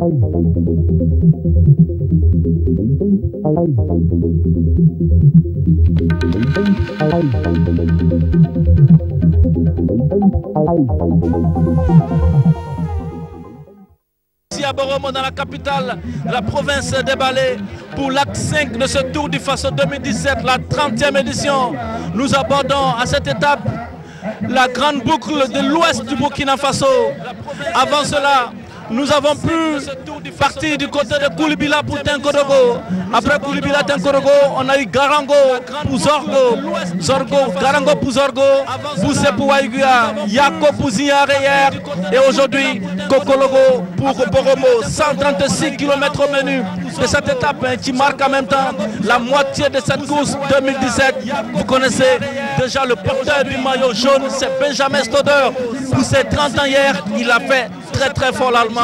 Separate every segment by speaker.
Speaker 1: Ici à Boromo, dans la capitale de la province des Ballets, pour l'acte 5 de ce Tour du Faso 2017, la 30e édition. Nous abordons à cette étape la grande boucle de l'ouest du Burkina Faso. Avant cela, nous avons pu partir du côté de Koulibaly pour Tenkodogo. Après Koulibaly Tenkodogo, on a eu Garango pour Zorgo, Garango pour Zorgo, Boussé pour Waïguia, Yako pour Ziyareyer et aujourd'hui Kokologo pour Boromo. 136 km au menu de cette étape qui marque en même temps la moitié de cette course 2017. Vous connaissez déjà le porteur du maillot jaune, c'est Benjamin Stoder. Pour ses 30 ans hier, il a fait très fort l'Allemand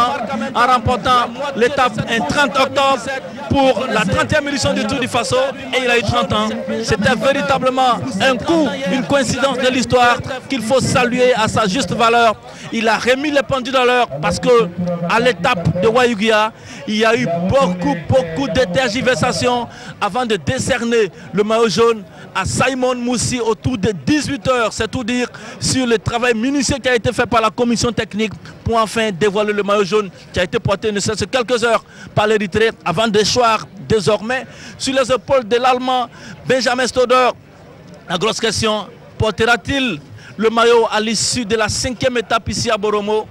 Speaker 1: en remportant l'étape un 30 octobre pour la 30e édition du Tour du Faso et il a eu 30 ans. C'était véritablement un coup, une coïncidence de l'histoire qu'il faut saluer à sa juste valeur. Il a remis les pendules à l'heure parce que à l'étape de Waïguia, il y a eu beaucoup de tergiversations avant de décerner le maillot jaune à Simon Moussi autour de 18 h. C'est tout dire sur le travail minutieux qui a été fait par la commission technique pour enfin dévoiler le maillot jaune qui a été porté ne serait-ce que quelques heures par l'Érythrée avant d'échoir désormais sur les épaules de l'Allemand Benjamin Stoder. La grosse question, portera-t-il le maillot à l'issue de la 5e étape ici à Boromo?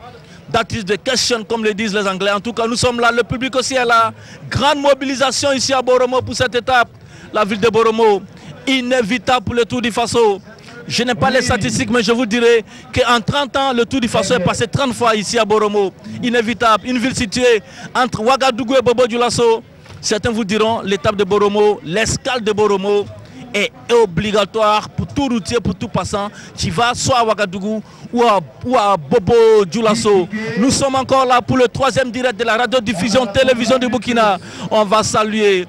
Speaker 1: That is the question, comme le disent les Anglais. En tout cas, nous sommes là, le public aussi est là. Grande mobilisation ici à Boromo pour cette étape. La ville de Boromo, inévitable pour le Tour du Faso. Je n'ai pas les statistiques, mais je vous dirai qu'en 30 ans, le Tour du Faso est passé 30 fois ici à Boromo. Inévitable, une ville située entre Ouagadougou et Bobo-Dioulasso. Certains vous diront l'étape de Boromo, l'escale de Boromo est obligatoire pour tout routier, pour tout passant qui va soit à Ouagadougou ou à Bobo-Dioulasso. Nous sommes encore là pour le 3e direct de la radiodiffusion télévision du Burkina. On va saluer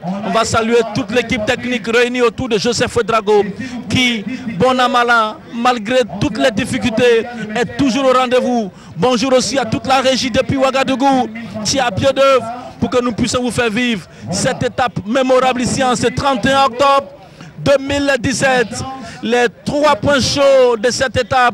Speaker 1: toute l'équipe technique réunie autour de Joseph Ouedraogo qui, bon an mal an, malgré toutes les difficultés, est toujours au rendez-vous. Bonjour aussi à toute la régie depuis Ouagadougou qui a pied d'œuvre pour que nous puissions vous faire vivre cette étape mémorable ici en ce 31 octobre 2017. Les 3 points chauds de cette étape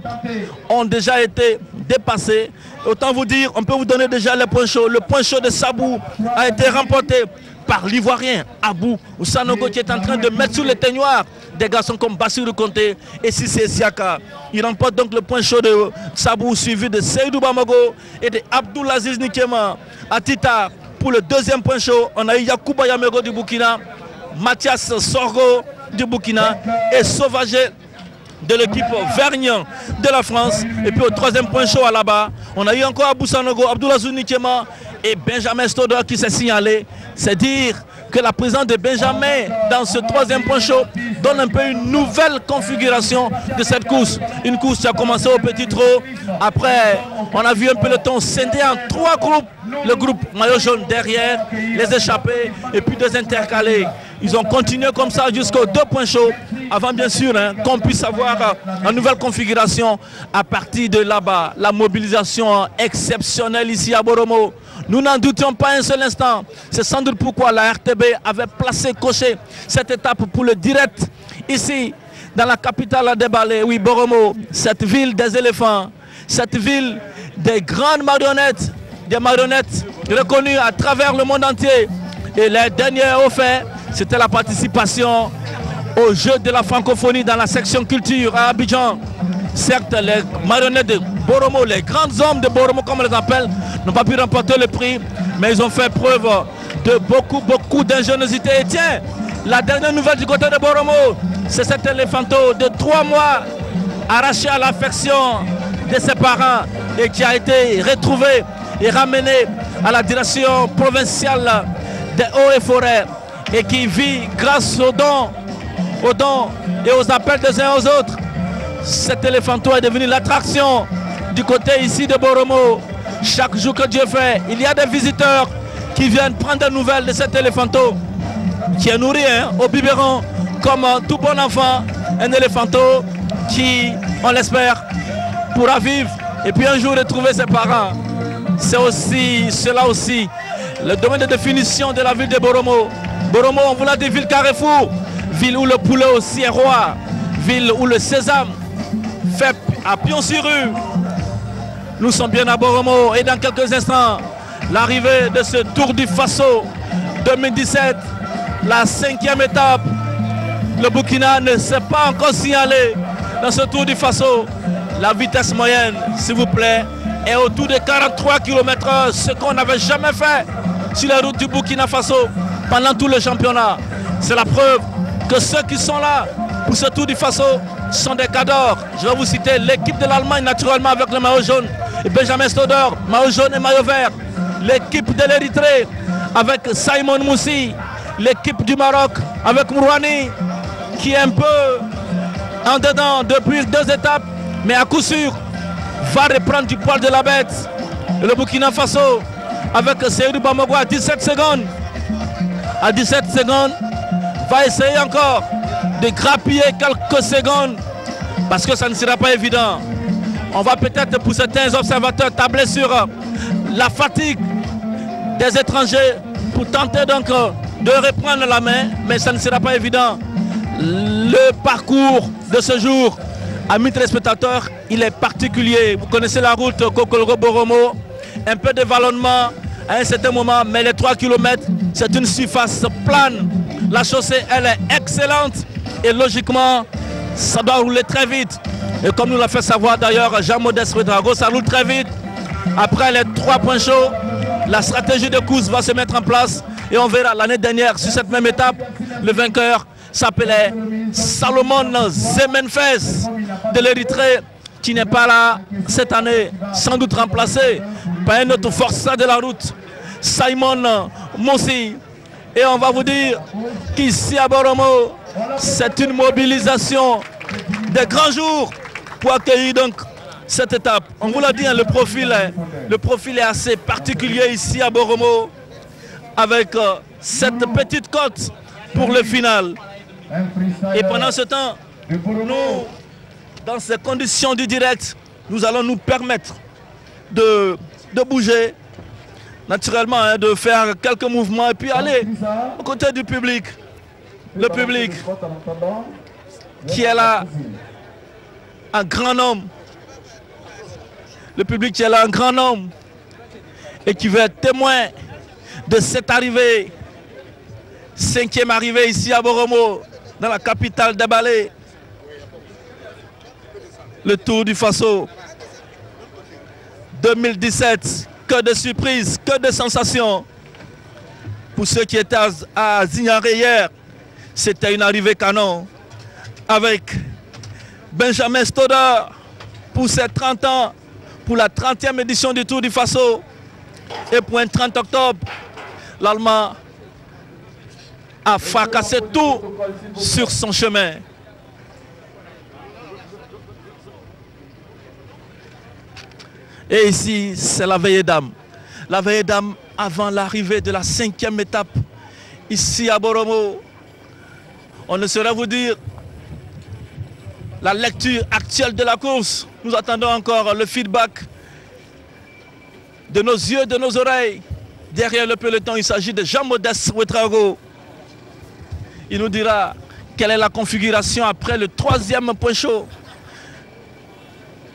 Speaker 1: ont déjà été dépassés. Autant vous dire, on peut vous donner déjà les points chauds. Le point chaud de Sabou a été remporté par l'Ivoirien Abou Sanogo qui est en train de mettre sous les teignoirs des garçons comme Bassirou Konté et Sissé Siaka. Il remporte donc le point chaud de Sabou suivi de Seydou Bamago et de Abdoulaziz Nikema. À Tita, pour le 2e point chaud, on a eu Yacouba Yamego du Burkina, Mathias Sorgo du Burkina et Sauvager de l'équipe Vergnan de la France. Et puis au 3e point chaud à là-bas, on a eu encore Abou Sanogo, Abdoulaziz Nikema et Benjamin Stoder qui s'est signalé. C'est dire que la présence de Benjamin dans ce 3e point chaud donne un peu une nouvelle configuration de cette course. Une course qui a commencé au petit trot. Après, on a vu un peloton scindé en 3 groupes. Le groupe maillot jaune derrière, les échappés et puis 2 intercalés. Ils ont continué comme ça jusqu'aux 2 points chauds avant bien sûr qu'on puisse avoir une nouvelle configuration à partir de là-bas. La mobilisation exceptionnelle ici à Boromo. Nous n'en doutions pas un seul instant. C'est sans doute pourquoi la RTB avait coché cette étape pour le direct ici dans la capitale des Ballets. Oui, Boromo, cette ville des éléphants, cette ville des grandes marionnettes, des marionnettes reconnues à travers le monde entier. Et les derniers au fait, c'était la participation au jeu de la francophonie dans la section culture à Abidjan. Certes, les marionnettes de Boromo, les grands hommes de Boromo comme on les appelle, n'ont pas pu remporter le prix, mais ils ont fait preuve de beaucoup d'ingéniosité. Et tiens, la dernière nouvelle du côté de Boromo, c'est cet éléphanto de 3 mois arraché à l'affection de ses parents et qui a été retrouvé et ramené à la direction provinciale des Hauts et Forêts et qui vit grâce aux dons et aux appels des uns aux autres. Cet éléphanto est devenu l'attraction du côté ici de Boromo. Chaque jour que Dieu fait, il y a des visiteurs qui viennent prendre des nouvelles de cet éléphanto qui est nourri au biberon comme tout bon enfant. Un éléphanto qui, on l'espère, pourra vivre et puis un jour retrouver ses parents. C'est aussi, cela aussi le domaine de définition de la ville de Boromo. Boromo, on vous l'a dit, ville carrefour, ville où le poulet aussi est roi, ville où le sésame fait à pion sur rue. Nous sommes bien à Boromo et dans quelques instants, l'arrivée de ce Tour du Faso 2017, la 5e étape. Le Burkina ne s'est pas encore signalé dans ce Tour du Faso. La vitesse moyenne, s'il vous plaît, est autour de 43 km/h, ce qu'on n'avait jamais fait sur les routes du Burkina Faso pendant tout le championnat. C'est la preuve que ceux qui sont là pour ce Tour du Faso sont des cadors. Je vais vous citer l'équipe de l'Allemagne, naturellement, avec le maillot jaune, et Benjamin Stoder, maillot jaune et maillot vert. L'équipe de l'Érythrée avec Simon Moussi. L'équipe du Maroc avec Mourouani, qui est un peu en dedans depuis 2 étapes, mais à coup sûr va reprendre du poil de la bête. Le Burkina Faso avec Seydou Bamako à 17 secondes. À 17 secondes, va essayer encore de grappiller quelques secondes parce que ça ne sera pas évident. On va peut-être pour certains observateurs tabler sur la fatigue des étrangers pour tenter donc de reprendre la main, mais ça ne sera pas évident. Le parcours de ce jour, amis téléspectateurs, il est particulier. Vous connaissez la route Kokolro-Boromo, un peu de vallonnement à un certain moment, mais les 3 km, c'est une surface plane. La chaussée, elle est excellente et logiquement, ça doit rouler très vite. Et comme nous l'a fait savoir d'ailleurs Jean-Modeste Ouedraogo, ça roule très vite. Après les 3 points chauds, la stratégie de course va se mettre en place et on verra l'année dernière sur cette même étape, le vainqueur s'appelait Salomon Zemenfes de l'Érythrée, qui n'est pas là cette année, sans doute remplacé par un autre forçat de la route, Simon Moussi. Et on va vous dire qu'ici à Boromo, c'est une mobilisation des grands jours pour accueillir donc cette étape. On vous l'a dit, hein, le profil est assez particulier ici à Boromo, avec cette petite côte pour le final. Et pendant ce temps, nous, dans ces conditions du direct, nous allons nous permettre de bouger, naturellement, hein, de faire quelques mouvements et puis aller aux côtés du public. Le public qui est là, un grand homme. Le public qui est là, un grand homme et qui veut être témoin de cette arrivée, 5e arrivée ici à Boromo, dans la capitale d'Abalé. Le Tour du Faso 2017, que de surprises, que de sensations. Pour ceux qui étaient à Zignaré hier, c'était une arrivée canon avec Benjamin Stoder pour ses 30 ans, pour la 30e édition du Tour du Faso. Et pour un 30 octobre, l'Allemand a fracassé tout sur son chemin. Et ici, c'est la veillée d'âme. La veillée d'âme avant l'arrivée de la 5e étape ici à Boromo. On ne saurait vous dire la lecture actuelle de la course. Nous attendons encore le feedback de nos yeux, de nos oreilles. Derrière le peloton, il s'agit de Jean-Modeste Ouedraogo. Il nous dira quelle est la configuration après le 3e point chaud.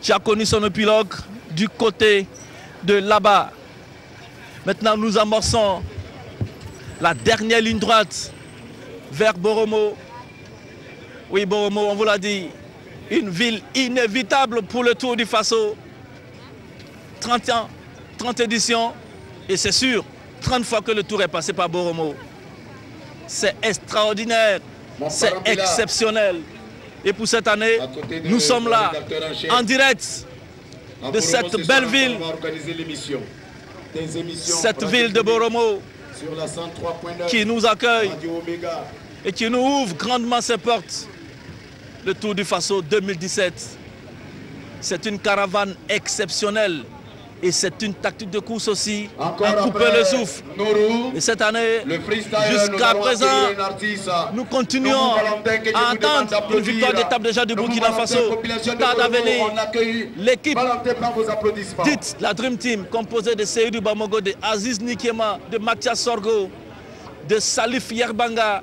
Speaker 1: J'ai connu son épilogue du côté de là-bas. Maintenant, nous amorçons la dernière ligne droite vers Boromo. Oui, Boromo, on vous l'a dit, une ville inévitable pour le Tour du Faso. 30 ans, 30 éditions, et c'est sûr, 30 fois que le Tour est passé par Boromo. C'est extraordinaire, c'est exceptionnel. Et pour cette année, nous sommes là, en direct de cette belle ville, cette ville de Boromo, qui nous accueille et qui nous ouvre grandement ses portes. Le Tour du Faso 2017, c'est une caravane exceptionnelle Et c'est une tactique de course aussi,
Speaker 2: Encore
Speaker 1: à couper le souffle. Et cette année, jusqu'à présent, nous continuons à attendre une victoire d'étape déjà du Burkina Faso. Stade Aveli, l'équipe dite la Dream Team, composée de Seydou Bamogo, de Aziz Nikema, de Mathias Sorgo, de Salif Yerbanga,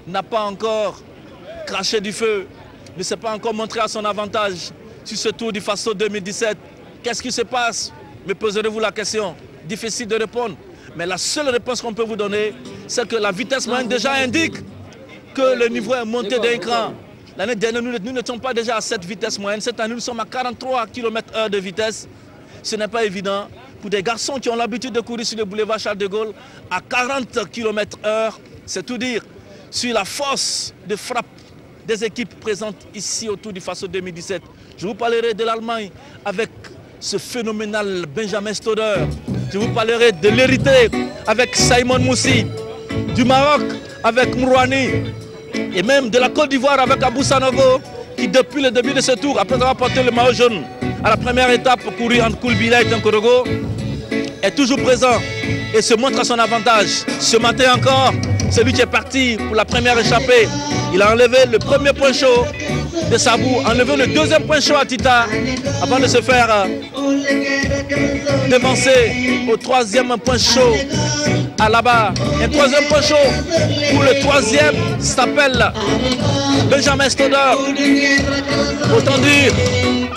Speaker 1: n'a pas encore craché du feu, ne s'est pas encore montré à son avantage sur ce Tour du Faso 2017. Qu'est-ce qui se passe? Me poserez-vous la question? Difficile de répondre. Mais la seule réponse qu'on peut vous donner, c'est que la vitesse moyenne déjà indique que le niveau est monté d'un cran. L'année dernière, nous n'étions pas déjà à cette vitesse moyenne. Cette année, nous sommes à 43 km/h de vitesse. Ce n'est pas évident. Pour des garçons qui ont l'habitude de courir sur le boulevard Charles de Gaulle, à 40 km/h, c'est tout dire sur la force de frappe des équipes présentes ici au Tour du Faso 2017. Je vous parlerai de l'Allemagne avec ce phénoménal Benjamin Stoder. Je vous parlerai de l'Érythrée avec Simon Moussi, du Maroc avec Mrouani, et même de la Côte d'Ivoire avec Abou Sanogo, qui depuis le début de ce tour, après avoir porté le maillot jaune à la première étape courue entre Koulbila et Tankorogo, est toujours présent et se montre à son avantage. Ce matin encore, c'est lui qui est parti pour la première échappée. Il a enlevé le premier point chaud de Sabou, enlevé le deuxième point chaud à Tita, avant de se faire devancer au troisième point chaud à là-bas. Un troisième point chaud pour le troisième s'appelle Benjamin Stoder. Autant dire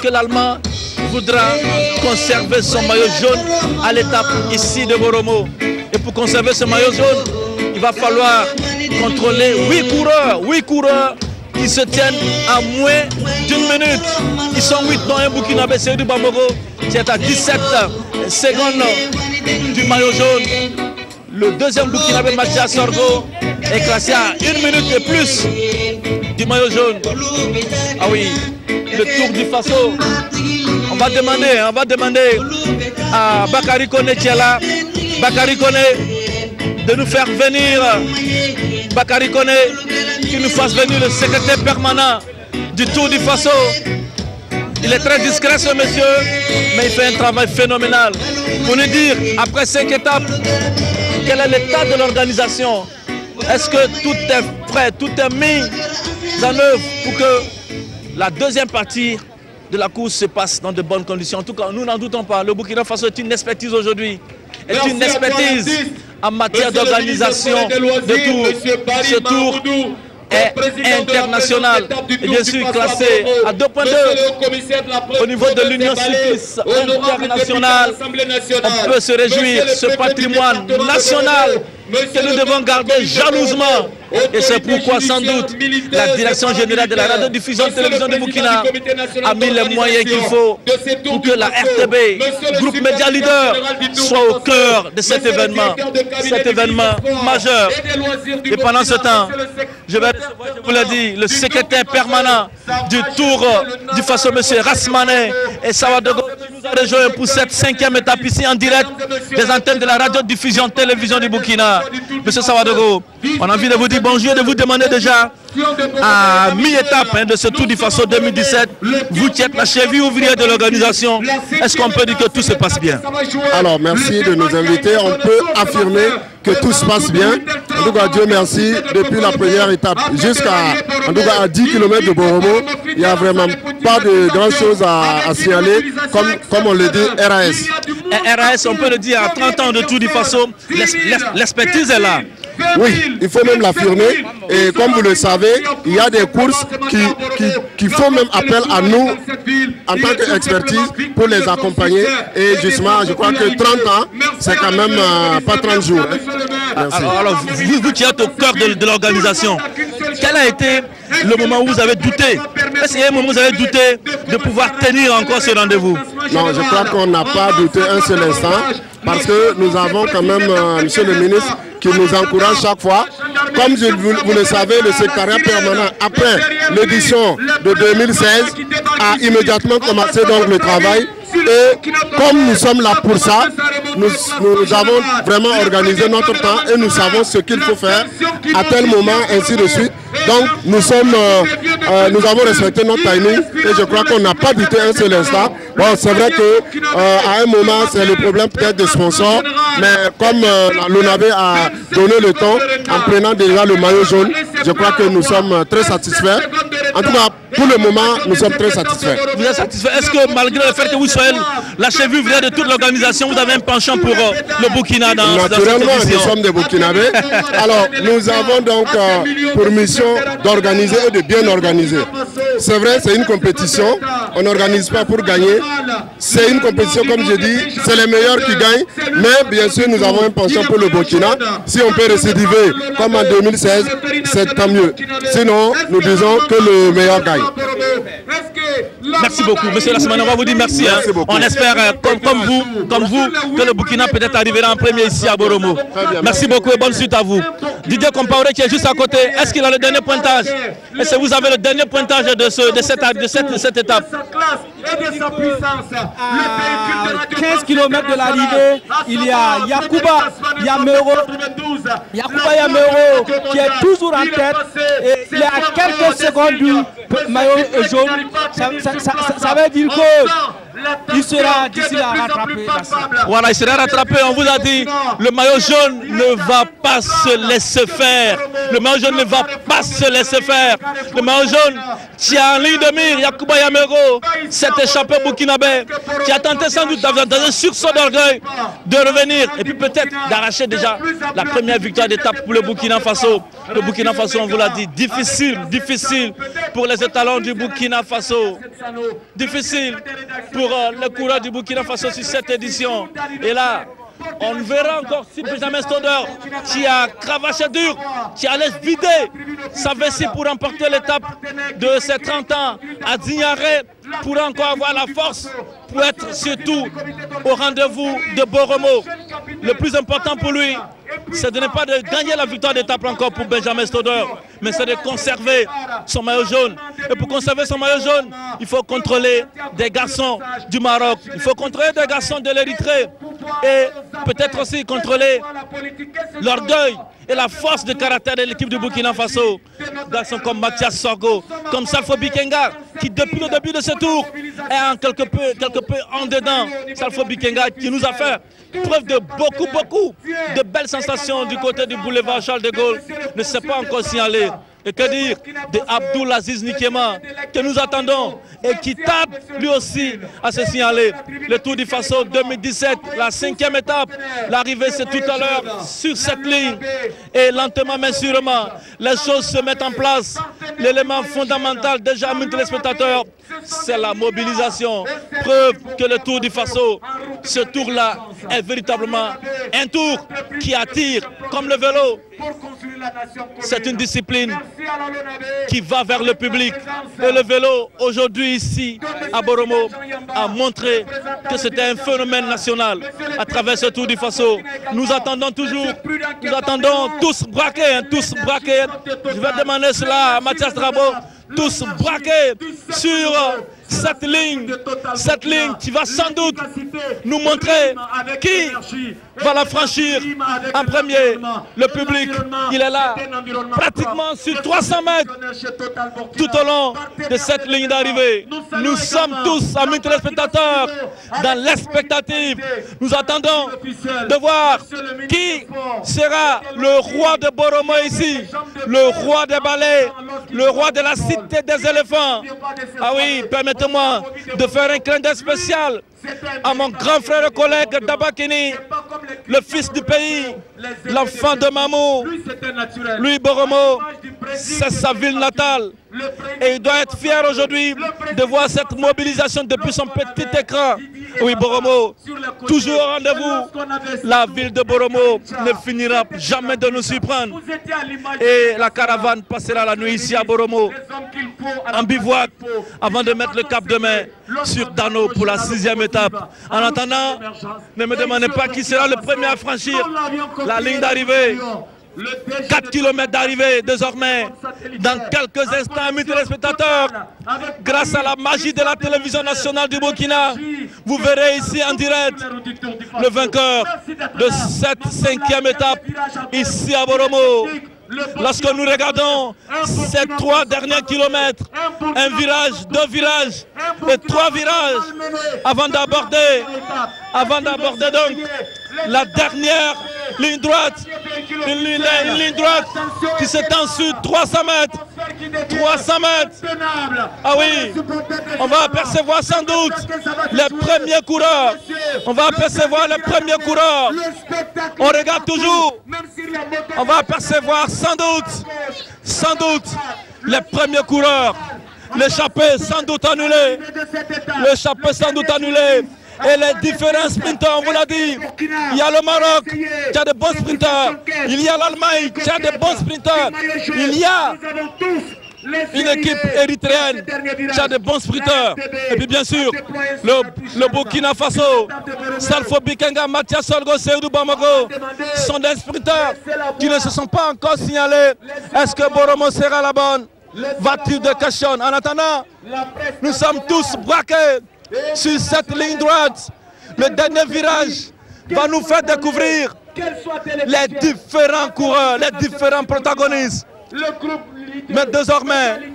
Speaker 1: que l'Allemand voudra conserver son maillot jaune à l'étape ici de Boromo. Et pour conserver ce maillot jaune, il va falloir contrôler 8 coureurs qui se tiennent à moins d'une minute. Ils sont 8 dans un Burkinabé, Seydou Bamogo, qui est à 17 secondes du maillot jaune. Le deuxième Burkinabé, Mathias Sorgo, est classé à 1 minute et plus du maillot jaune. Ah oui, le Tour du Faso. On va demander à Bakary Koné qui est là, Bakary Koné, de nous faire venir, Bakary Koné, qui nous fasse venir le secrétaire permanent du Tour du Faso. Il est très discret ce monsieur, mais il fait un travail phénoménal. Pour nous dire, après 5 étapes, quel est l'état de l'organisation? Est-ce que tout est prêt, tout est mis en œuvre pour que la deuxième partie de la course se passe dans de bonnes conditions? En tout cas, nous n'en doutons pas. Le Burkina Faso est une expertise aujourd'hui. Est une expertise en matière d'organisation de tour. Ce tour est international et bien sûr classé à 2.2 au niveau de l'Union cycliste internationale. On peut se réjouir de ce patrimoine national que nous devons garder jalousement. Et c'est pourquoi sans doute la direction générale de la radiodiffusion de télévision de Burkina a mis les moyens qu'il faut pour que la RTB, groupe média leader, soit au cœur de cet événement majeur. Et pendant ce temps, je vais recevoir, je vous l'ai dit, le secrétaire permanent du Tour du Faso, M. Rasmané et Sawadogo, qui nous a rejoint pour cette 5e étape ici en direct des antennes de la radiodiffusion télévision du Burkina. M. Sawadogo, on a envie de vous dire bonjour, de vous demander déjà à mi-étape de ce Tour du Faso 2017, vous qui êtes la cheville ouvrière de l'organisation, est-ce qu'on peut dire que tout se passe bien?
Speaker 3: Alors merci de nous inviter, on peut affirmer que tout se passe bien. En tout cas, Dieu merci, depuis la première étape jusqu'à à 10 km de Boromo, il n'y a vraiment pas de grandes choses à signaler, comme on le dit, RAS.
Speaker 1: Et RAS, on peut le dire, à 30 ans de Tour du Faso, l'expertise est là.
Speaker 3: Oui, il faut même l'affirmer. Et comme vous le savez, il y a des courses qui font même appel à nous en tant qu'expertise pour les accompagner. Et justement, je crois que 30 ans, c'est quand même pas 30 jours.
Speaker 1: Alors vous qui êtes au cœur de l'organisation, quel a été le moment où vous avez douté? Est-ce qu'il y a un moment où vous avez douté de pouvoir tenir encore ce rendez-vous?
Speaker 3: Non, je crois qu'on n'a pas douté un seul instant, parce que nous avons quand même, monsieur le ministre, qui nous encourage chaque fois. Comme vous le savez, le secrétariat permanent, après l'édition de 2016, a immédiatement commencé donc le travail. Et comme nous sommes là pour ça, nous avons vraiment organisé notre temps et nous savons ce qu'il faut faire à tel moment, ainsi de suite. Donc nous avons respecté notre timing et je crois qu'on n'a pas douté un seul instant. Bon, c'est vrai qu'à un moment, c'est le problème peut-être des sponsors, mais comme l'ONAV a donné le temps en prenant déjà le maillot jaune, je crois que nous sommes très satisfaits. En tout cas, pour le moment, nous sommes très satisfaits.
Speaker 1: Vous êtes satisfait? Est-ce que malgré le fait que vous soyez la cheville de toute l'organisation, vous avez un penchant pour le Burkina dans
Speaker 3: Naturellement, nous sommes des Burkinabés. Alors, nous avons donc pour mission d'organiser et de bien organiser. C'est vrai, c'est une compétition. On n'organise pas pour gagner. C'est une compétition, comme je dis, c'est les meilleurs qui gagnent. Mais bien sûr, nous avons un penchant pour le Burkina. Si on peut récidiver comme en 2016, c'est tant mieux. Sinon, nous disons que le meilleur gagne.
Speaker 1: Merci beaucoup, monsieur Lassemane. On va vous dire merci. Merci beaucoup. On espère, comme vous, que le Burkina peut-être arrivera en premier ici à Boromo. Merci beaucoup et bonne suite à vous. Didier Compaoré qui est juste à côté, est-ce qu'il a le dernier pointage? Est-ce que vous avez le dernier pointage de cette étape?
Speaker 2: À 15 km de l'arrivée, il y a Yacouba Yamero qui est toujours en tête et il est à quelques secondes du maillot jaune. Ça veut dire qu'il sera d'ici là rattrapé.
Speaker 1: Voilà, il sera rattrapé. On vous a dit, le maillot jaune ne va pas se laisser faire. Le maillot jaune ne va pas se laisser faire. Le maillot jaune qui a en ligne de mire Yacouba Yamero, cet échappé burkinabé, qui a tenté sans doute dans un sursaut d'orgueil de revenir et puis peut-être d'arracher déjà la première victoire d'étape pour le Burkina Faso. Le Burkina Faso, on vous l'a dit, difficile pour les étalons du Burkina Faso. Difficile pour le coureur du Burkina Faso sur cette édition. Et là, on verra encore si Benjamin Stodder, qui a cravaché dur, qui allait vider sa vessie pour remporter l'étape de ses 30 ans à Dignaré, pour encore avoir la force pour être surtout au rendez-vous de Boromo. Le plus important pour lui, c'est de ne pas de gagner la victoire d'étape encore pour Benjamin Stodder, mais c'est de conserver son maillot jaune. Et pour conserver son maillot jaune, il faut contrôler des garçons du Maroc, il faut contrôler des garçons de l'Érythrée et peut-être aussi contrôler l'orgueil et la force de caractère de l'équipe du Burkina Faso. Garçons comme Mathias Sorgo, comme Salfo Bikenga, qui depuis le début de ce tour est en quelque peu en dedans. Salfo Bikenga qui nous a fait preuve de beaucoup de belles sensations du côté du boulevard Charles de Gaulle, ne s'est pas encore signalé. Et que dire de Abdulaziz Nikema, que nous attendons et qui tarde lui aussi à se signaler. Le Tour du Faso 2017, la 5e étape, l'arrivée c'est tout à l'heure sur cette ligne. Et lentement mais sûrement, les choses se mettent en place. L'élément fondamental déjà mis téléspectateurs, c'est la mobilisation. Preuve que le Tour du Faso, ce tour-là est véritablement un tour qui attire comme le vélo. C'est une discipline qui va vers le public. Et le vélo, aujourd'hui ici, à Boromo, a montré que c'était un phénomène national à travers ce Tour du Faso. Nous attendons toujours, nous attendons tous braqués. Je vais demander cela à Mathias Drabo, tous braqués sur cette ligne qui va sans doute nous montrer qui va la franchir en premier. Le public, il est là, pratiquement sur 300 mètres tout au long de cette ligne d'arrivée. Nous sommes tous, amis téléspectateurs, dans l'expectative. Nous attendons de voir qui sera le roi de Boromo ici, le roi des balais, le roi de la cité des éléphants. Ah oui, permettez-moi de faire un clin d'œil spécial à mon grand frère et collègue Dabakini, le fils du pays, l'enfant de Mamou. Lui, Boromo, c'est sa ville natale. Et il doit être fier aujourd'hui de voir cette mobilisation depuis son petit écran. Oui, Boromo, toujours au rendez-vous. La ville de Boromo ne finira jamais de nous surprendre. Et la caravane passera la nuit ici à Boromo, en bivouac, avant de mettre le cap demain sur Dano pour la 6e étape. En attendant, ne me demandez pas qui sera le premier à franchir la ligne d'arrivée. 4 km d'arrivée désormais. Dans quelques instants, amis téléspectateurs, grâce à la magie de la télévision nationale du Burkina, vous verrez ici en direct le vainqueur de cette 5e étape ici à Boromo. Lorsque nous regardons ces 3 derniers kilomètres, un virage, 2 virages et 3 virages avant d'aborder donc la dernière ligne droite, une ligne droite qui s'étend sur 300 mètres. 300 mètres. Ah oui, on va apercevoir sans doute les premiers coureurs. On va apercevoir les premiers coureurs. On regarde toujours. On va apercevoir sans doute les premiers coureurs. L'échappée sans doute annulée. L'échappée sans doute annulée. Et les différents sprinteurs, on vous l'a dit, il y a le Maroc qui a de bons sprinteurs, il y a l'Allemagne qui a de bons sprinteurs, il y a une équipe érythréenne qui a de bons sprinteurs. Et puis bien sûr, le Burkina Faso, Salfo Bikenga, Mathias Solgo, Seydou Bamako sont des sprinteurs qui ne se sont pas encore signalés. Est-ce que Boromo sera la bonne voiture de question? En attendant, nous sommes tous braqués sur cette ligne droite. Le dernier virage va nous faire découvrir les différents coureurs, les différents protagonistes. Mais désormais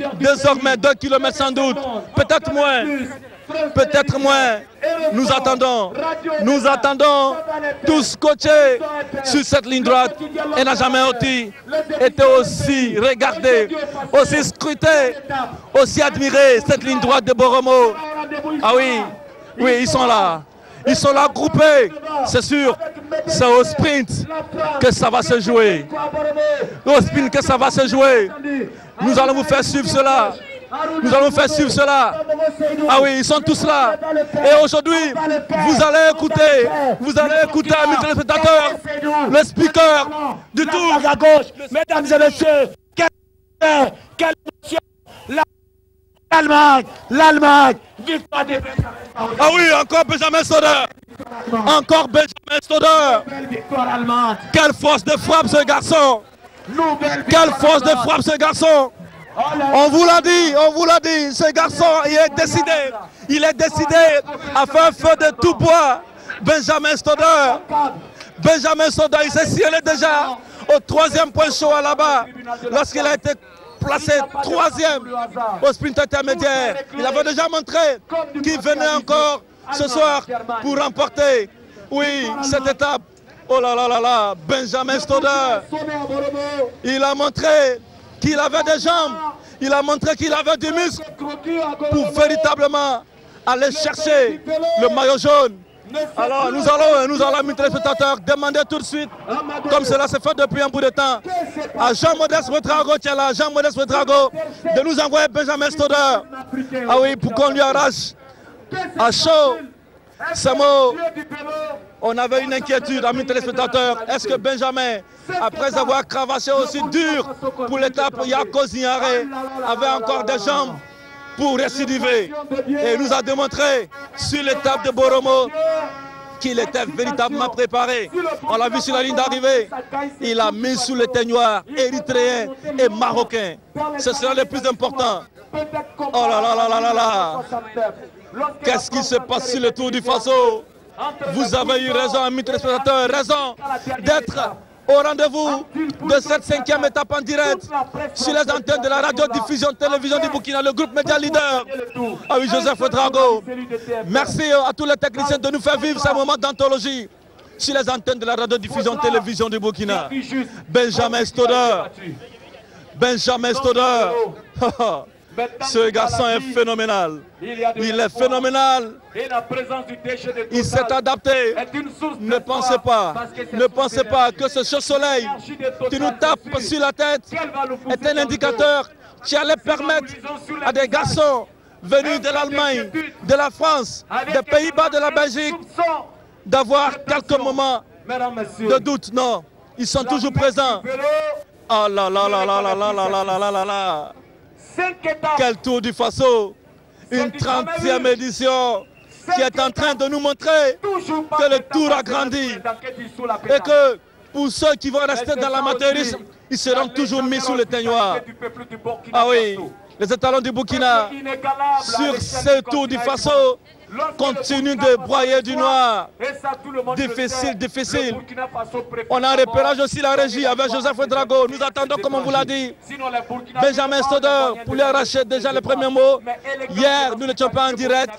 Speaker 1: 2 km sans doute, peut-être moins. Nous attendons tous coachés sur cette ligne droite et n'a jamais été aussi regardé, aussi scruté, aussi admiré cette ligne droite de Boromo. Ah oui, ils sont là. Ils sont là groupés, c'est sûr. C'est au sprint que ça va se jouer. Au sprint que ça va se jouer. Nous allons vous faire suivre cela. Ah oui, ils sont tous là. Et aujourd'hui, vous allez écouter, amis téléspectateurs, le speaker du tour.
Speaker 2: À gauche, mesdames et messieurs, quelle émotion! L'Allemagne, victoire des Benjamin.
Speaker 1: Ah oui, encore Benjamin Stoddard. Encore Benjamin Stoddard. Quelle force de frappe ce garçon. Quelle force de frappe ce garçon. On vous l'a dit, ce garçon, il est décidé à faire feu de tout bois. Benjamin Stoddard, il s'est signalé déjà au 3e point chaud là-bas, lorsqu'il a été placé 3e au sprint intermédiaire. Il avait déjà montré qu'il venait encore ce soir pour remporter, cette étape. Oh là là là là, Benjamin Stoddard, il a montré qu'il avait des jambes, il a montré qu'il avait du muscle pour véritablement aller chercher le maillot jaune. Alors nous allons, amis téléspectateurs, demander tout de suite, comme cela s'est fait depuis un bout de temps, à Jean-Modeste Ouedraogo, qui est là, Jean-Modeste Ouedraogo, de nous envoyer Benjamin Stoddard. Ah oui, pour qu'on lui arrache à chaud ces mots. On avait une inquiétude, amis téléspectateurs. Est-ce que Benjamin, après avoir cravaché aussi dur pour l'étape Yako-Zignaré, avait encore des jambes pour récidiver? Et il nous a démontré sur l'étape de Boromo qu'il était véritablement préparé. On l'a vu sur la ligne d'arrivée. Il a mis sous le teignoir érythréen et marocain. Ce sera le plus important. Oh là là là là là là. Qu'est-ce qui se passe sur le Tour du Faso? Vous avez eu raison, amis téléspectateurs, raison d'être au rendez-vous de cette 5e étape en direct sur les antennes de la radiodiffusion télévision du Burkina, le groupe Média Leader. Ah oui, Joseph Ouedraogo. Merci à tous les techniciens de nous faire vivre ce moment d'anthologie sur les antennes de la radiodiffusion télévision du Burkina. Benjamin Stoddard. Ce garçon est phénoménal. Il est phénoménal. Il s'est adapté. Ne pensez pas que ce chaud soleil qui nous tape sur la tête est un indicateur qui allait permettre à des garçons venus de l'Allemagne, de la France, des Pays-Bas, de la Belgique, d'avoir quelques moments de doute. Non, ils sont toujours présents. Oh là là là là là là là là là là là. Quel Tour du Faso, une 30e édition qui est en train de nous montrer que le Tour a grandi et que pour ceux qui vont rester dans l'amateurisme, ils seront toujours mis sous le teignoir. Ah oui, les étalons du Burkina, sur ce tour du Faso, continue de broyer du noir. Difficile, difficile. On a en repérage aussi la régie avec Joseph Drago. Nous attendons, comme on vous l'a dit, Benjamin Stoder pour lui arracher déjà les premiers mots. Hier, nous n'étions pas en direct.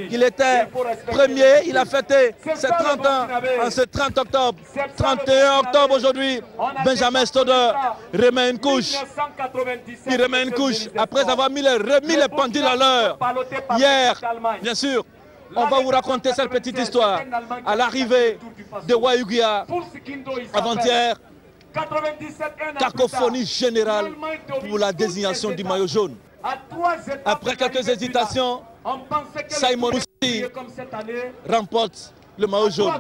Speaker 1: Il était premier. Il a fêté ses 30 ans en ce 30 octobre. 31 octobre aujourd'hui. Benjamin Stoder remet une couche. Il remet une couche après avoir remis les pendules à l'heure. Hier, bien sûr, on va vous raconter cette petite histoire. À l'arrivée de Wayugia, avant-hier, cacophonie générale pour la désignation du maillot jaune. Après quelques hésitations, Simon Moussi remporte le maillot jaune.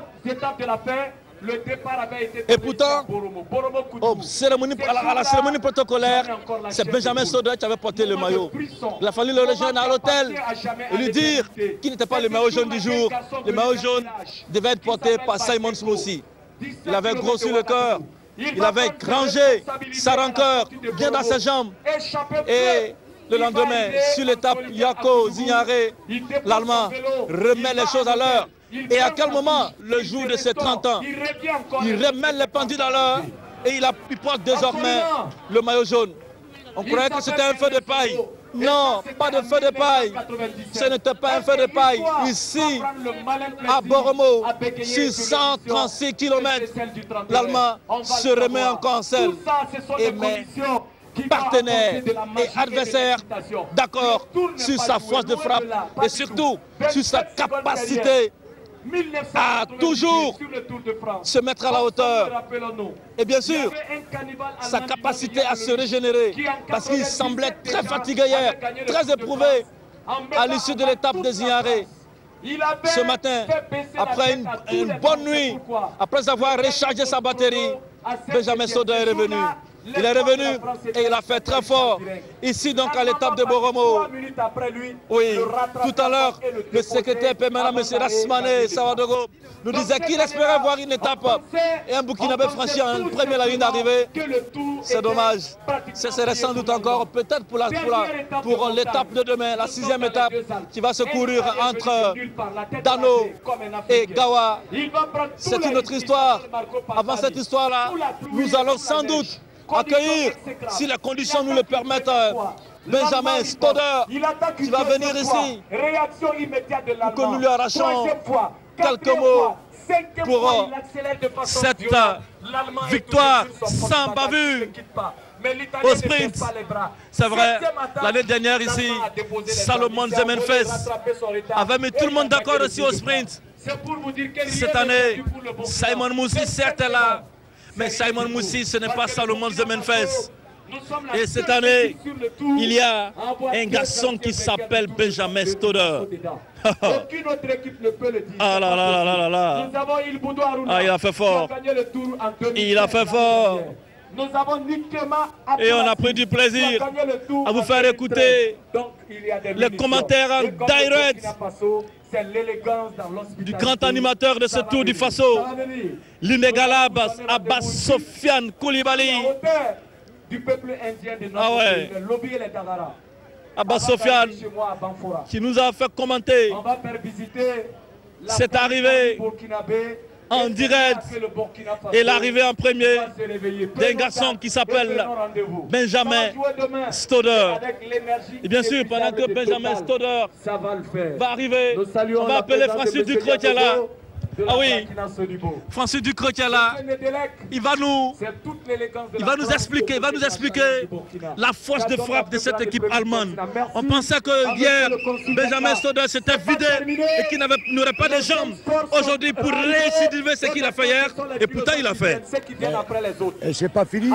Speaker 1: Et pourtant, à la cérémonie protocolaire, c'est Benjamin Stoder qui avait porté le maillot. Il a fallu le rejoindre à l'hôtel et lui dire qu'il n'était pas le maillot jaune du jour. Le maillot jaune devait être porté par Simon Moussi. Il avait grossi le cœur, il avait rangé sa rancœur bien dans ses jambes. Et le lendemain, sur l'étape Yako Zignaré, l'Allemand remet les choses à l'heure. Et à quel moment, le jour de ses 30 ans, il remet les pendules à l'heure et il porte désormais le maillot jaune. On croyait que c'était un feu de paille. Non, pas de feu de paille. Ce n'était pas un feu de paille. Ici, à Boromo, sur 136 km, l'Allemand se remet encore en selle. Et mes partenaires et adversaires d'accord sur sa force de frappe et surtout sur sa capacité à toujours se mettre à la hauteur. Et bien sûr, sa capacité à se régénérer, parce qu'il semblait très fatigué hier, très éprouvé à l'issue de l'étape de Zignaré. Ce matin, après une bonne nuit, après avoir rechargé sa batterie, Benjamin Stoder est revenu. Il est revenu et il a fait très fort. Ici donc à l'étape de Boromo. Oui, tout à l'heure, le secrétaire permanent, M. Rasmane Sawadogo, nous disait qu'il espérait voir une étape et un Burkinabé franchi en première la ligne d'arrivée. C'est dommage. Ce serait sans doute encore peut-être pour l'étape de demain, la 6e étape qui va se courir entre Dano et Gawa. C'est une autre histoire. Avant cette histoire-là, nous allons sans doute accueillir, si les conditions nous le permettent, Benjamin Stoder qui va venir ici pour que nous lui arrachions quelques mots pour cette victoire sans bavure au sprint. C'est vrai, l'année dernière ici, Salomon Zemenfes avait mis tout le monde d'accord aussi au sprint. Cette année, Simon Moussi certes est là, mais Simon Moussi, ce n'est pas Salomon Zemenfes. Et cette année, il y a un garçon qui s'appelle Benjamin Stoder.
Speaker 4: Aucune autre équipe ne peut le dire.
Speaker 1: Ah là là là là là.
Speaker 4: Nous avons Il Boudou Harouna.
Speaker 1: Ah, il a fait fort.
Speaker 4: Qui a gagné le tour en 2007.
Speaker 1: Il a fait fort.
Speaker 4: Nous avons Nikema
Speaker 1: Et on a pris du plaisir à vous faire écouter les commentaires en direct du grand animateur de ce tour du Faso, l'inégalable Abbas Sofiane Koulibaly.
Speaker 4: Du peuple indien de notre
Speaker 1: Ah ouais.
Speaker 4: pays, le lobby et les Tagara.
Speaker 1: Abbas Sofiane qui nous a fait commenter
Speaker 4: On va faire visiter
Speaker 1: cette arrivée en direct et l'arrivée en premier d'un garçon qui s'appelle Benjamin Stoder. Et bien sûr, pendant que Benjamin Stoder va arriver, on va appeler Francis Ducreux qui est là. Ah oui, Francis Ducreux qui est là. Il va nous expliquer, la force de frappe de cette équipe allemande. On pensait que hier, Benjamin Stoder s'était vidé et qu'il n'aurait pas de jambes aujourd'hui pour récidiver ce qu'il a fait hier. Et pourtant, il a fait.
Speaker 5: Et c'est pas fini,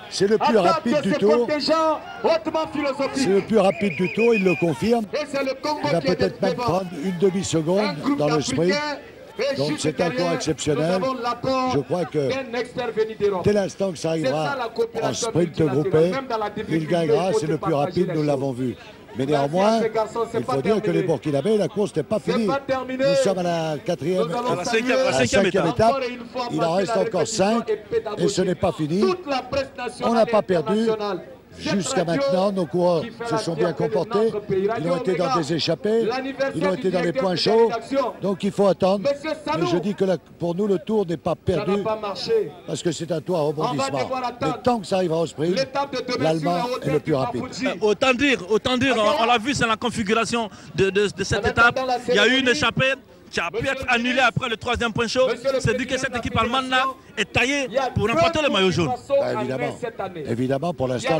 Speaker 5: c'est le plus rapide du tour. C'est le plus rapide du tour, il le confirme. Il va peut-être même prendre une demi-seconde dans le sprint. Donc c'est encore exceptionnel. Je crois que dès l'instant que ça arrivera en sprint groupé, il gagnera, c'est le plus rapide, nous l'avons vu. Mais néanmoins, il faut dire que les Burkinabés, la course n'est pas finie. Nous sommes à la cinquième étape. Il en reste encore 5 et ce n'est pas fini. On n'a pas perdu. Jusqu'à maintenant, nos coureurs se sont bien comportés. Ils ont été dans des échappées, ils ont été dans les points chauds. Donc il faut attendre. Mais je dis que pour nous, le tour n'est pas perdu parce que c'est un tour à rebondissement. Mais tant que ça arrivera au sprint, l'Allemand est le plus rapide.
Speaker 1: Autant dire, on l'a vu, c'est la configuration de cette étape. Il y a eu une échappée qui a pu être annulé après le 3e point chaud. C'est dit que cette équipe allemande-là est taillée pour remporter le maillot jaune.
Speaker 5: Évidemment, pour l'instant,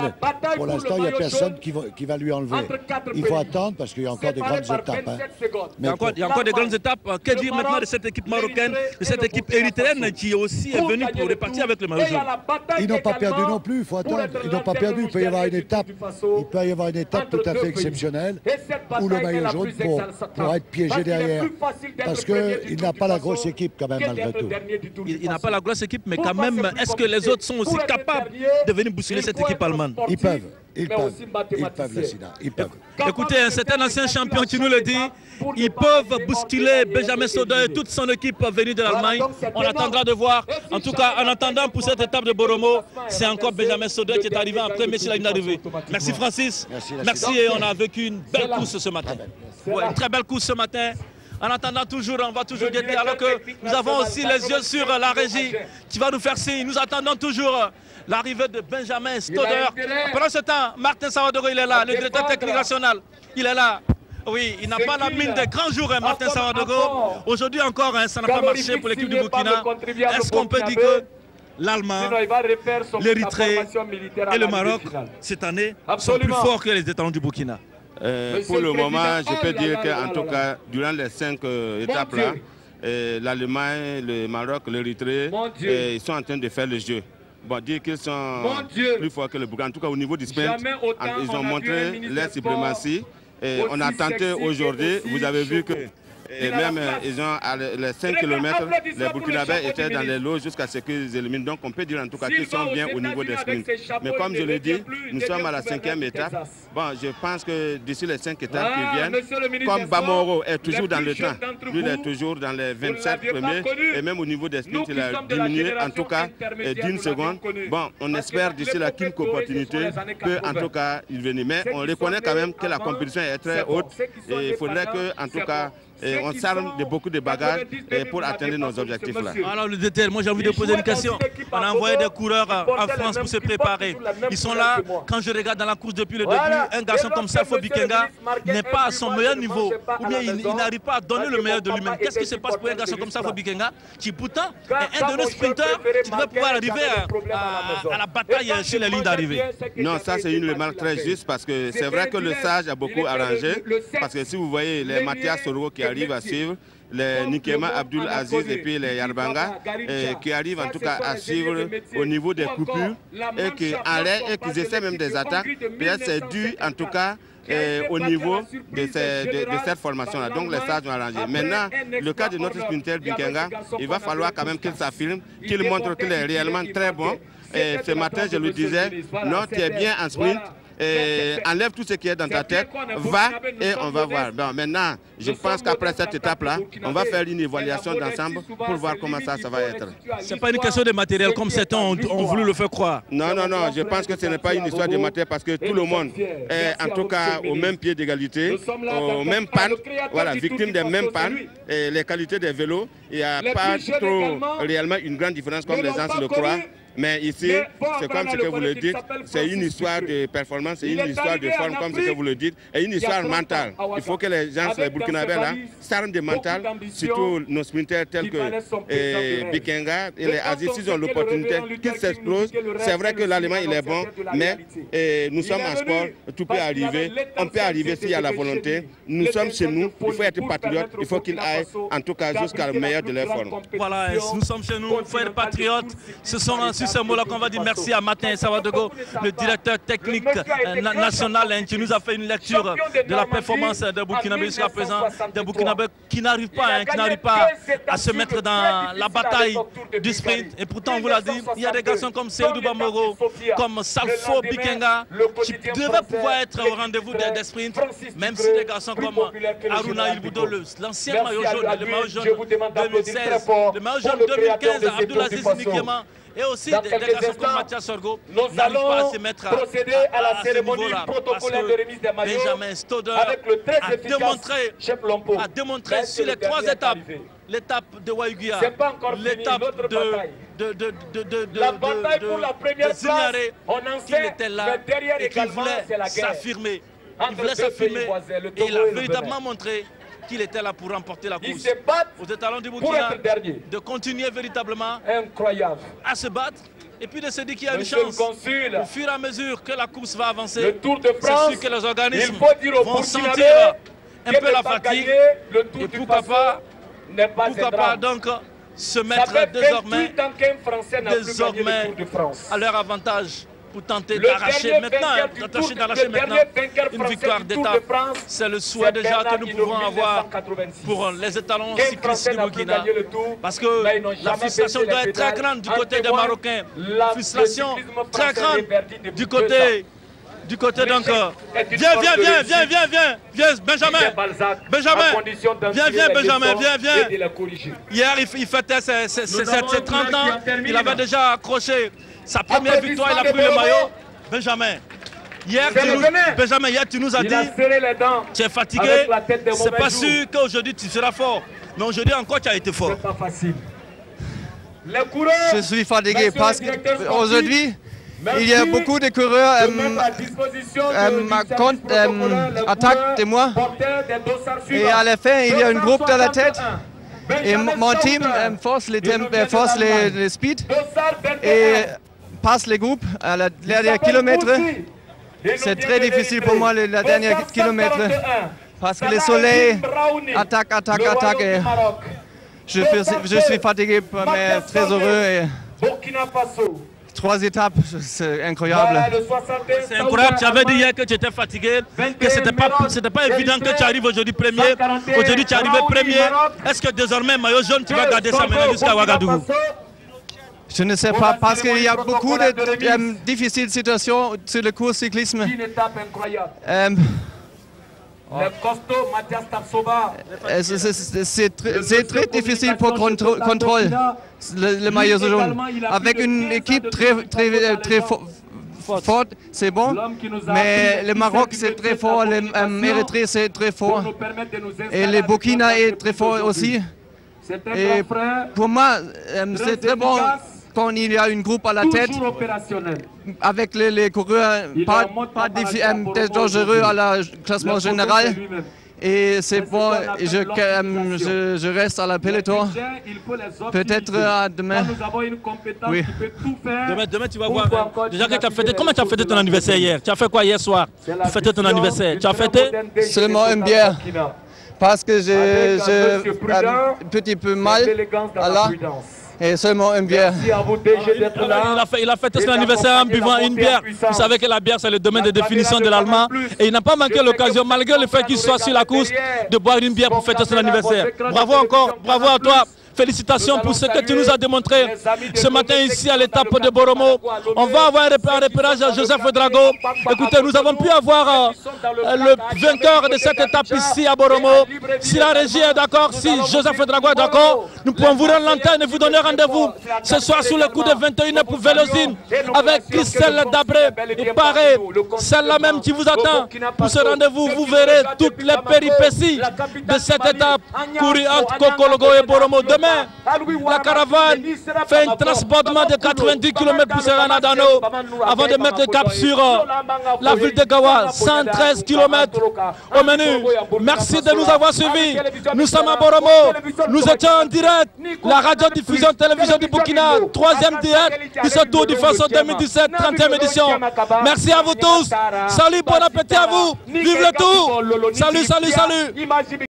Speaker 5: il n'y a personne qui va lui enlever. Il faut attendre parce qu'il y a encore des grandes étapes. Hein.
Speaker 1: Il y a encore des grandes étapes. Que dire maintenant de cette équipe marocaine, de cette équipe érythréenne qui aussi est venue pour repartir avec le maillot jaune?
Speaker 5: Ils n'ont pas perdu non plus, il faut attendre. Ils n'ont pas perdu. Il peut y avoir une étape tout à fait exceptionnelle où le maillot jaune pour être piégé derrière. Parce qu'il n'a pas la grosse équipe quand même malgré tout.
Speaker 1: Il n'a pas la grosse équipe, mais quand même, est-ce que les autres sont aussi capables de venir bousculer cette équipe allemande?
Speaker 5: Ils peuvent, Lassina, ils peuvent.
Speaker 1: Écoutez, c'est un ancien champion qui nous le dit. Ils peuvent bousculer Benjamin Sodeur et toute son équipe venue de l'Allemagne. On attendra de voir. En tout cas, en attendant pour cette étape de Boromo, c'est encore Benjamin Sodeur qui est arrivé en premier sur la ligne d'arrivée. Merci Francis. Merci et on a vécu une belle course ce matin. Ouais, une très belle course ce matin. En attendant toujours, on va toujours guetter, alors que nous avons aussi les yeux sur la régie qui va nous faire signe. Nous attendons toujours l'arrivée de Benjamin Sodeur. Pendant ce temps, Martin Sawadoro, il est là, le directeur technique national. Il est là. Oui, il n'a pas la mine des grands jours, Martin Sawadoro. Aujourd'hui encore, ça n'a pas marché pour l'équipe du Burkina. Est-ce qu'on peut dire que l'Allemand, l'Érythrée et le Maroc, cette année, sont plus forts que les étalons du Burkina?
Speaker 6: Pour le moment, je peux dire qu'en tout cas, durant les 5 étapes-là, l'Allemagne, le Maroc, l'Érythrée, ils sont en train de faire le jeu. Bon, dire qu'ils sont plus forts que le Burkina. En tout cas, au niveau du sprint, ils ont montré leur suprématie. On a tenté aujourd'hui, vous avez vu que et même ils ont les 5 km, les Burkinabés étaient dans les lots jusqu'à ce qu'ils éliminent. Donc on peut dire en tout cas qu'ils sont bien au niveau des sprints. Mais comme je l'ai dit, nous sommes à la 5e étape. Bon, je pense que d'ici les 5 étapes qui viennent, comme Bamoro est toujours dans le temps, lui il est toujours dans les 27 premiers, et même au niveau des sprints, il a diminué en tout cas d'1 seconde. Bon, on espère d'ici la qu'une opportunité peut en tout cas il venir. Mais on reconnaît quand même que la compétition est très haute et il faudrait que en tout cas on s'arme de beaucoup de bagages pour atteindre nos objectifs là.
Speaker 1: Alors le DTL, moi j'ai envie de poser une question. On a envoyé des coureurs en France pour se préparer. Ils sont là, quand je regarde dans la course depuis le début, un garçon comme Safo Bikenga n'est pas à son meilleur niveau, ou bien il n'arrive pas à donner le meilleur de lui-même. Qu'est-ce qui se passe pour un garçon comme Safo Bikenga qui pourtant est un de nos sprinteurs qui devrait pouvoir arriver à la bataille sur les lignes d'arrivée?
Speaker 6: Non, ça c'est une remarque très juste parce que c'est vrai que le sage a beaucoup arrangé, parce que si vous voyez les Mathias Soro qui arrivent à suivre, les Nikema Abdul Aziz et puis les Yarbanga qui arrivent en tout cas à suivre au niveau des coupures et qui arrêtent et qui essaient même des attaques. Peut-être c'est dû en tout cas au niveau de cette formation-là. Donc les sages ont arrangé. Maintenant, le cas de notre sprinter Bikenga, il va falloir quand même qu'il s'affirme, qu'il montre qu'il est réellement très bon. Et ce matin, je lui disais, non, tu es bien en sprint. Enlève tout ce qui est dans ta tête, va et on va voir. Bon, maintenant, je pense qu'après cette étape-là, on va faire une évaluation d'ensemble pour voir comment ça va être.
Speaker 1: Ce n'est pas une question de matériel comme certains ont voulu le faire croire.
Speaker 6: Non, non, non, je pense que ce n'est pas une histoire de matériel parce que tout le monde est en tout cas au même pied d'égalité, au même panne, voilà, victime des mêmes pannes, et les qualités des vélos, il n'y a pas trop réellement une grande différence comme les gens se le croient. Mais ici, c'est comme ce que vous le dites, c'est une histoire de performance, c'est une histoire de forme comme ce que vous le dites, et une histoire mentale. Il faut que les gens, les Burkinabés là, s'arment de mental, surtout nos sprinters tels que Bikenga et les Aziz, s'ils ont l'opportunité qu'ils s'explosent. C'est vrai que l'Allemand il est bon, mais nous sommes en sport, tout peut arriver, on peut arriver s'il y a la volonté. Nous sommes chez nous, il faut être patriote, il faut qu'ils aillent en tout cas jusqu'à le meilleur de leur forme.
Speaker 1: Voilà, nous sommes chez nous, il faut être patriote. Ce sont sur ce mot-là qu'on va dire merci à Martin Savadogo, le directeur technique national, qui nous a fait une lecture de la performance de Burkinabé jusqu'à présent, des Burkinabés qui n'arrivent pas à se mettre dans la bataille du sprint. Et pourtant, on vous l'a dit, il y a des garçons comme Seydou Bamboro, comme Salfo Bikenga, qui devaient pouvoir être au rendez-vous des sprints, même si des garçons comme Aruna Ilboudo, l'ancien maillot jaune, le maillot jaune 2016, le maillot jaune 2015, Abdoulaziz Nikiema, et aussi des garçons comme Mathias Sorgo n'arrivent pas à se mettre à la cérémonie protocolaire de remise des maillots. Benjamin Stoder a démontré sur les 3 étapes, l'étape de Waïguia, l'étape de Zignaré, qu'il était là et qu'il voulait s'affirmer. Il voulait s'affirmer et il a véritablement montré qu'il était là pour remporter la course. Aux étalons du Burkina, de continuer véritablement à se battre et puis de se dire qu'il y a une chance. Au fur et à mesure que la course va avancer, c'est sûr que les organismes vont sentir un peu la fatigue et pourquoi pas donc se mettre désormais à leur avantage pour tenter d'arracher maintenant une victoire d'étape. C'est le souhait déjà que nous pouvons avoir pour les étalons cyclistes du Burkina. Parce que la frustration doit être très grande du côté des Marocains. Frustration très grande du côté donc. Viens, Benjamin. Viens. Hier, il fêtait ses 30 ans. Il avait déjà accroché sa première victoire, il a pris le maillot. Benjamin, hier tu nous as dit, tu es fatigué, c'est pas sûr qu'aujourd'hui tu seras fort. Mais aujourd'hui encore tu as été fort.
Speaker 4: C'est pas facile.
Speaker 7: Je suis fatigué parce qu'aujourd'hui, il y a beaucoup de coureurs attaquent de moi. Et à la fin, il y a un groupe dans la tête. Et mon team force les speed et passe les groupes à la dernière kilomètre. C'est très difficile pour moi la dernière kilomètre parce que le soleil attaque et je suis fatigué mais très heureux. Et 3 étapes, c'est incroyable.
Speaker 1: C'est incroyable, tu avais dit hier que tu étais fatigué, que c'était pas évident que tu arrives aujourd'hui premier. Aujourd'hui tu es arrivé premier. Est-ce que désormais, maillot jaune, tu vas garder ça maintenant jusqu'à Ouagadougou?
Speaker 7: Je ne sais pas, parce qu'il y a beaucoup de difficiles situations sur le cours cyclisme.
Speaker 4: Une étape incroyable. Le costaud Mathias Tapsoba.
Speaker 7: C'est très difficile pour contrôle le maillot jaune. Avec une équipe très forte, c'est bon. Mais le Maroc c'est très fort, l'Érythrée c'est très fort. Et le Burkina est très fort aussi. Et pour moi, c'est très bon quand il y a une groupe à la tête, avec les coureurs pas dangereux à la classement général. Et c'est bon, je reste à la peloton. Peut-être demain. Oui.
Speaker 1: Demain, tu vas voir. Déjà que tu as fêté. Comment tu as fêté ton anniversaire hier? Tu as fait quoi hier soir pour fêter ton anniversaire? Tu as fêté?
Speaker 7: Seulement une bière. Parce que j'ai un petit peu mal là. Et seulement une bière.
Speaker 1: Il a fêté son anniversaire en buvant une bière. Vous savez que la bière, c'est le domaine de définition de l'allemand. Et il n'a pas manqué l'occasion, malgré le fait qu'il soit sur la course, de boire une bière pour fêter son anniversaire. Bravo encore, bravo à toi. Félicitations pour ce que tu nous as démontré ce matin ici à l'étape de Boromo. On va avoir un repérage à Joseph Drago. Écoutez, nous avons pu avoir le vainqueur de cette étape ici à Boromo. Si la régie est d'accord, si Joseph Drago est d'accord, nous pouvons vous rendre l'antenne et vous donner rendez-vous ce soir sous le coup de 21h pour Vélozine avec Christelle Dabré et Paré, celle-là même qui vous attend pour ce rendez-vous. Vous verrez toutes les péripéties de cette étape courue entre Kokologo et Boromo. Demain, la caravane fait un transportement de 90 km pour se rendre à Dano avant de mettre le cap sur la ville de Gawa. 113 km au menu. Merci de nous avoir suivis. Nous sommes à Boromo. Nous étions en direct. La radiodiffusion télévision du Burkina. 3e direct de ce Tour du Faso 2017, 30e édition. Merci à vous tous. Salut, bon appétit à vous. Vive le Tour. Salut.